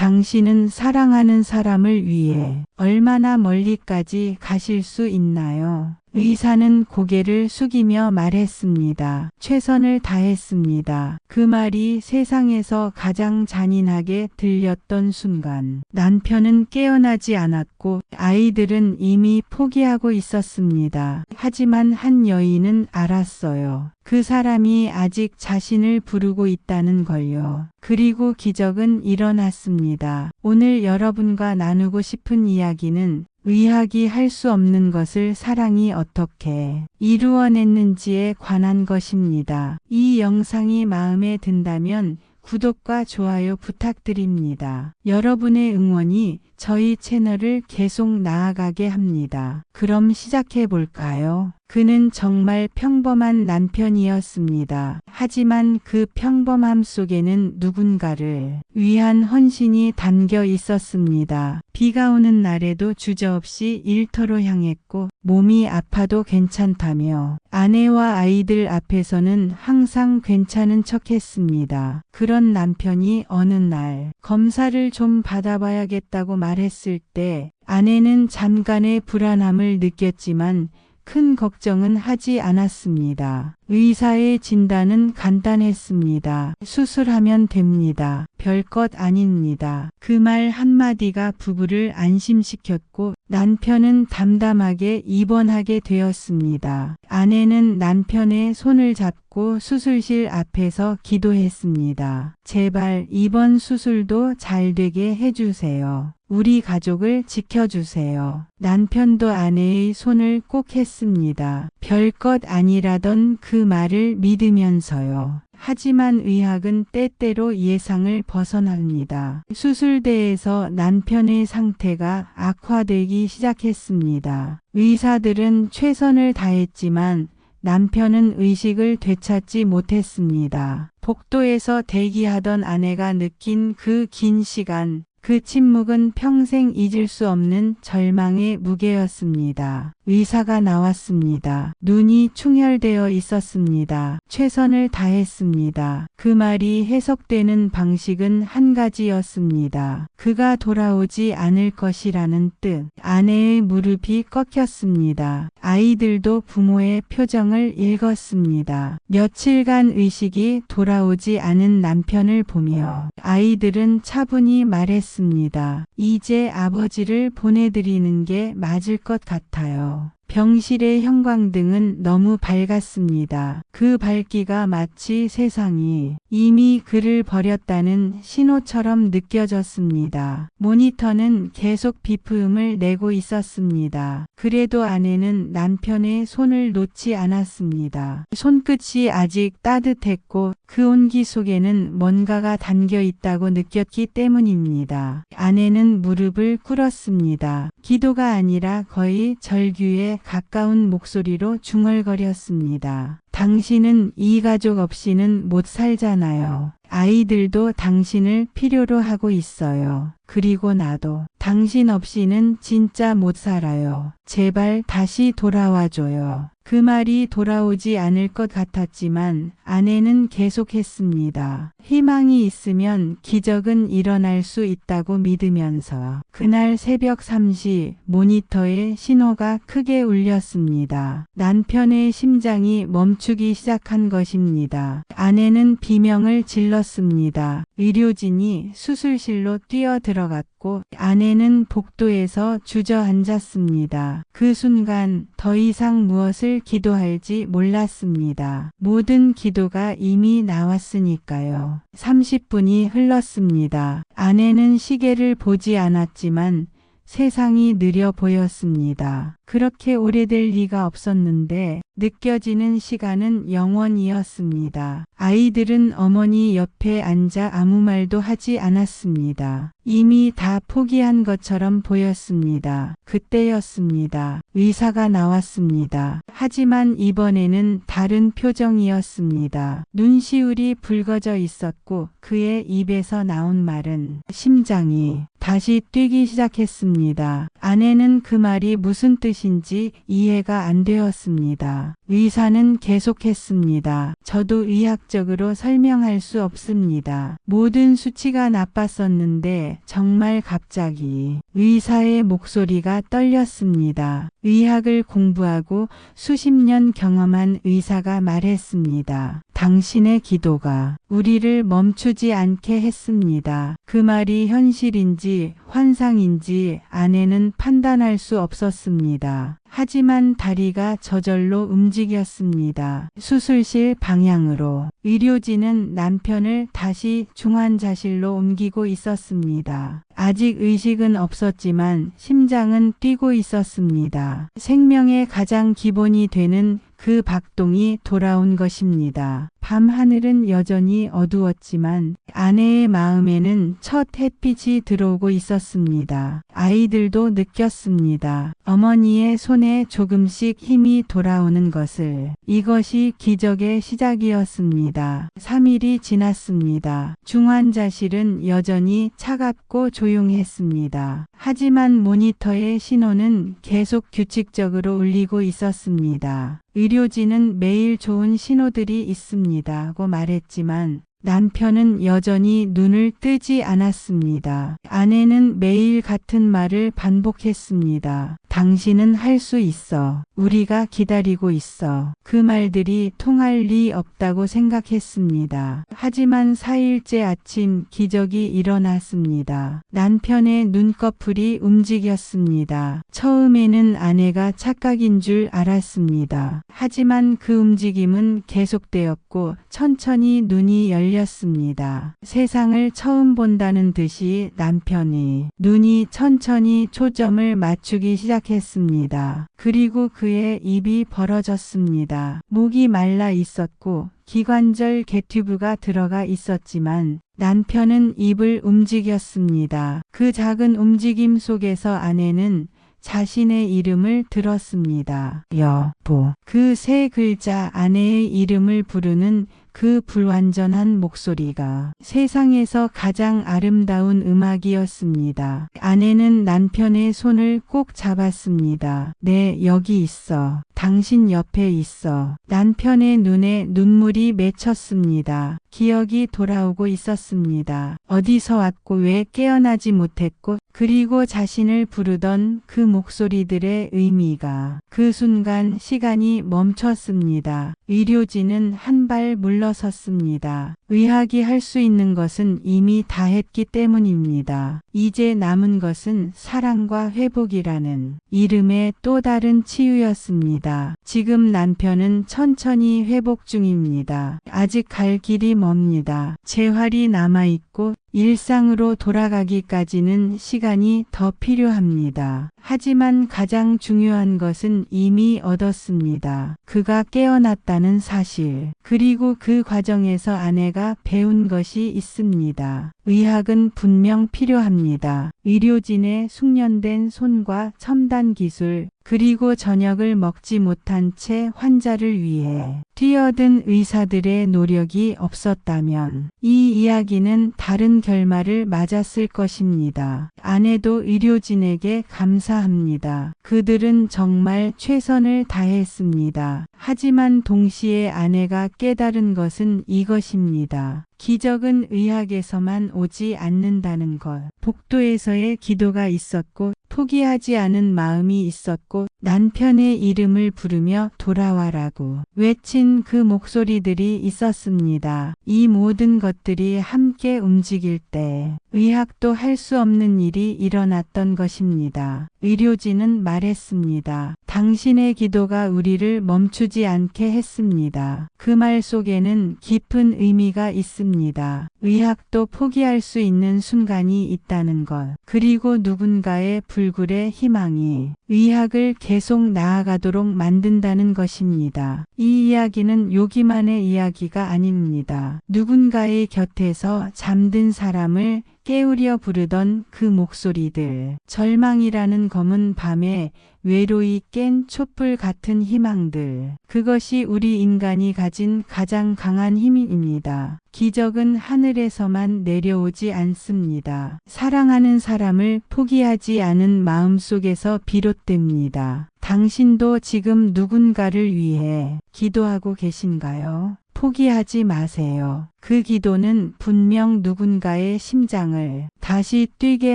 당신은 사랑하는 사람을 위해 얼마나 멀리까지 가실 수 있나요? 의사는 고개를 숙이며 말했습니다. 최선을 다했습니다. 그 말이 세상에서 가장 잔인하게 들렸던 순간 남편은 깨어나지 않았고 아이들은 이미 포기하고 있었습니다. 하지만 한 여인은 알았어요. 그 사람이 아직 자신을 부르고 있다는 걸요. 그리고 기적은 일어났습니다. 오늘 여러분과 나누고 싶은 이야기는 의학이 할 수 없는 것을 사랑이 어떻게 이루어냈는지에 관한 것입니다. 이 영상이 마음에 든다면 구독과 좋아요 부탁드립니다. 여러분의 응원이 저희 채널을 계속 나아가게 합니다. 그럼 시작해 볼까요? 그는 정말 평범한 남편이었습니다. 하지만 그 평범함 속에는 누군가를 위한 헌신이 담겨 있었습니다. 비가 오는 날에도 주저없이 일터로 향했고 몸이 아파도 괜찮다며 아내와 아이들 앞에서는 항상 괜찮은 척했습니다. 그런 남편이 어느 날 검사를 좀 받아봐야겠다고 말했을 때 아내는 잠깐의 불안함을 느꼈지만 큰 걱정은 하지 않았습니다. 의사의 진단은 간단했습니다. 수술하면 됩니다. 별것 아닙니다. 그 말 한마디가 부부를 안심시켰고 남편은 담담하게 입원하게 되었습니다. 아내는 남편의 손을 잡고 수술실 앞에서 기도했습니다. 제발 이번 수술도 잘 되게 해주세요. 우리 가족을 지켜주세요. 남편도 아내의 손을 꼭 했습니다. 별것 아니라던 그 말을 믿으면서요. 하지만 의학은 때때로 예상을 벗어납니다. 수술대에서 남편의 상태가 악화되기 시작했습니다. 의사들은 최선을 다했지만 남편은 의식을 되찾지 못했습니다. 복도에서 대기하던 아내가 느낀 그 긴 시간, 그 침묵은 평생 잊을 수 없는 절망의 무게였습니다. 의사가 나왔습니다. 눈이 충혈되어 있었습니다. 최선을 다했습니다. 그 말이 해석되는 방식은 한 가지였습니다. 그가 돌아오지 않을 것이라는 뜻. 아내의 무릎이 꺾였습니다. 아이들도 부모의 표정을 읽었습니다. 며칠간 의식이 돌아오지 않은 남편을 보며 아이들은 차분히 말했습니다. 이제 아버지를 보내드리는 게 맞을 것 같아요. 병실의 형광등은 너무 밝았습니다. 그 밝기가 마치 세상이 이미 그를 버렸다는 신호처럼 느껴졌습니다. 모니터는 계속 비프음을 내고 있었습니다. 그래도 아내는 남편의 손을 놓지 않았습니다. 손끝이 아직 따뜻했고 그 온기 속에는 뭔가가 담겨 있다고 느꼈기 때문입니다. 아내는 무릎을 꿇었습니다. 기도가 아니라 거의 절규에 가까운 목소리로 중얼거렸습니다. 당신은 이 가족 없이는 못 살잖아요. 아이들도 당신을 필요로 하고 있어요. 그리고 나도 당신 없이는 진짜 못 살아요. 제발 다시 돌아와줘요. 그 말이 돌아오지 않을 것 같았지만 아내는 계속했습니다. 희망이 있으면 기적은 일어날 수 있다고 믿으면서 그날 새벽 3시 모니터에 신호가 크게 울렸습니다. 남편의 심장이 멈추기 시작한 것입니다. 아내는 비명을 질렀습니다. 의료진이 수술실로 뛰어들어갔고 아내는 복도에서 주저앉았습니다. 그 순간 더 이상 무엇을 기도할지 몰랐습니다. 모든 기도가 이미 나왔으니까요. 30분이 흘렀습니다. 아내는 시계를 보지 않았지만 세상이 느려 보였습니다. 그렇게 오래될 리가 없었는데 느껴지는 시간은 영원이었습니다. 아이들은 어머니 옆에 앉아 아무 말도 하지 않았습니다. 이미 다 포기한 것처럼 보였습니다. 그때였습니다. 의사가 나왔습니다. 하지만 이번에는 다른 표정이었습니다. 눈시울이 붉어져 있었고 그의 입에서 나온 말은 심장이 다시 뛰기 시작했습니다. 아내는 그 말이 무슨 뜻인지 이해가 안 되었습니다. 의사는 계속했습니다. 저도 의학적으로 설명할 수 없습니다. 모든 수치가 나빴었는데 정말 갑자기 의사의 목소리가 떨렸습니다. 의학을 공부하고 수십 년 경험한 의사가 말했습니다. 당신의 기도가 우리를 멈추지 않게 했습니다. 그 말이 현실인지 환상인지 아내는 판단할 수 없었습니다. 하지만 다리가 저절로 움직였습니다. 수술실 방향으로. 의료진은 남편을 다시 중환자실로 옮기고 있었습니다. 아직 의식은 없었지만 심장은 뛰고 있었습니다. 생명의 가장 기본이 되는 그 박동이 돌아온 것입니다. 밤하늘은 여전히 어두웠지만 아내의 마음에는 첫 햇빛이 들어오고 있었습니다. 아이들도 느꼈습니다. 어머니의 손에 조금씩 힘이 돌아오는 것을. 이것이 기적의 시작이었습니다. 3일이 지났습니다. 중환자실은 여전히 차갑고 조용했습니다. 하지만 모니터의 신호는 계속 규칙적으로 울리고 있었습니다. 의료진은 매일 좋은 신호들이 있습니다고 말했지만 남편은 여전히 눈을 뜨지 않았습니다. 아내는 매일 같은 말을 반복했습니다. 당신은 할 수 있어. 우리가 기다리고 있어. 그 말들이 통할 리 없다고 생각했습니다. 하지만 4일째 아침 기적이 일어났습니다. 남편의 눈꺼풀이 움직였습니다. 처음에는 아내가 착각인 줄 알았습니다. 하지만 그 움직임은 계속되었고 천천히 눈이 열렸습니다. 세상을 처음 본다는 듯이 남편이 눈이 천천히 초점을 맞추기 시작했습니다. 그리고 그의 입이 벌어졌습니다. 목이 말라 있었고 기관절 개튜브가 들어가 있었지만 남편은 입을 움직였습니다. 그 작은 움직임 속에서 아내는 자신의 이름을 들었습니다. 여보. 그 세 글자 아내의 이름을 부르는 그 불완전한 목소리가 세상에서 가장 아름다운 음악이었습니다. 아내는 남편의 손을 꼭 잡았습니다. 네, 여기 있어. 당신 옆에 있어. 남편의 눈에 눈물이 맺혔습니다. 기억이 돌아오고 있었습니다. 어디서 왔고 왜 깨어나지 못했고 그리고 자신을 부르던 그 목소리들의 의미가. 그 순간 시간이 멈췄습니다. 의료진은 한 발 물러섰습니다. 의학이 할 수 있는 것은 이미 다 했기 때문입니다. 이제 남은 것은 사랑과 회복이라는 이름의 또 다른 치유였습니다. 지금 남편은 천천히 회복 중입니다. 아직 갈 길이 멉니다. 재활이 남아있고 일상으로 돌아가기까지는 시간이 더 필요합니다. 하지만 가장 중요한 것은 이미 얻었습니다. 그가 깨어났다는 사실. 그리고 그 과정에서 아내가 배운 것이 있습니다. 의학은 분명 필요합니다. 의료진의 숙련된 손과 첨단 기술, 그리고 저녁을 먹지 못한 채 환자를 위해 뛰어든 의사들의 노력이 없었다면 이 이야기는 다른 결말을 맞았을 것입니다. 아내도 의료진에게 감사합니다. 그들은 정말 최선을 다했습니다. 하지만 동시에 아내가 깨달은 것은 이것입니다. 기적은 의학에서만 오지 않는다는 것. 복도에서의 기도가 있었고 포기하지 않은 마음이 있었고 남편의 이름을 부르며 돌아와라고 외친 그 목소리들이 있었습니다. 이 모든 것들이 함께 움직일 때 의학도 할 수 없는 일이 일어났던 것입니다. 의료진은 말했습니다. 당신의 기도가 우리를 멈추지 않게 했습니다. 그 말 속에는 깊은 의미가 있습니다. 의학도 포기할 수 있는 순간이 있다는 것. 그리고 누군가의 불굴의 희망이 의학을 계속 나아가도록 만든다는 것입니다. 이 이야기는 요기만의 이야기가 아닙니다. 누군가의 곁에서 잠든 사람을 깨우려 부르던 그 목소리들, 절망이라는 검은 밤에 외로이 깬 촛불 같은 희망들, 그것이 우리 인간이 가진 가장 강한 힘입니다. 기적은 하늘에서만 내려오지 않습니다. 사랑하는 사람을 포기하지 않은 마음 속에서 비롯됩니다. 당신도 지금 누군가를 위해 기도하고 계신가요? 포기하지 마세요. 그 기도는 분명 누군가의 심장을 다시 뛰게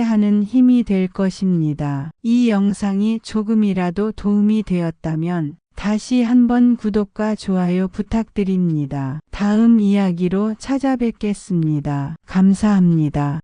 하는 힘이 될 것입니다. 이 영상이 조금이라도 도움이 되었다면 다시 한번 구독과 좋아요 부탁드립니다. 다음 이야기로 찾아뵙겠습니다. 감사합니다.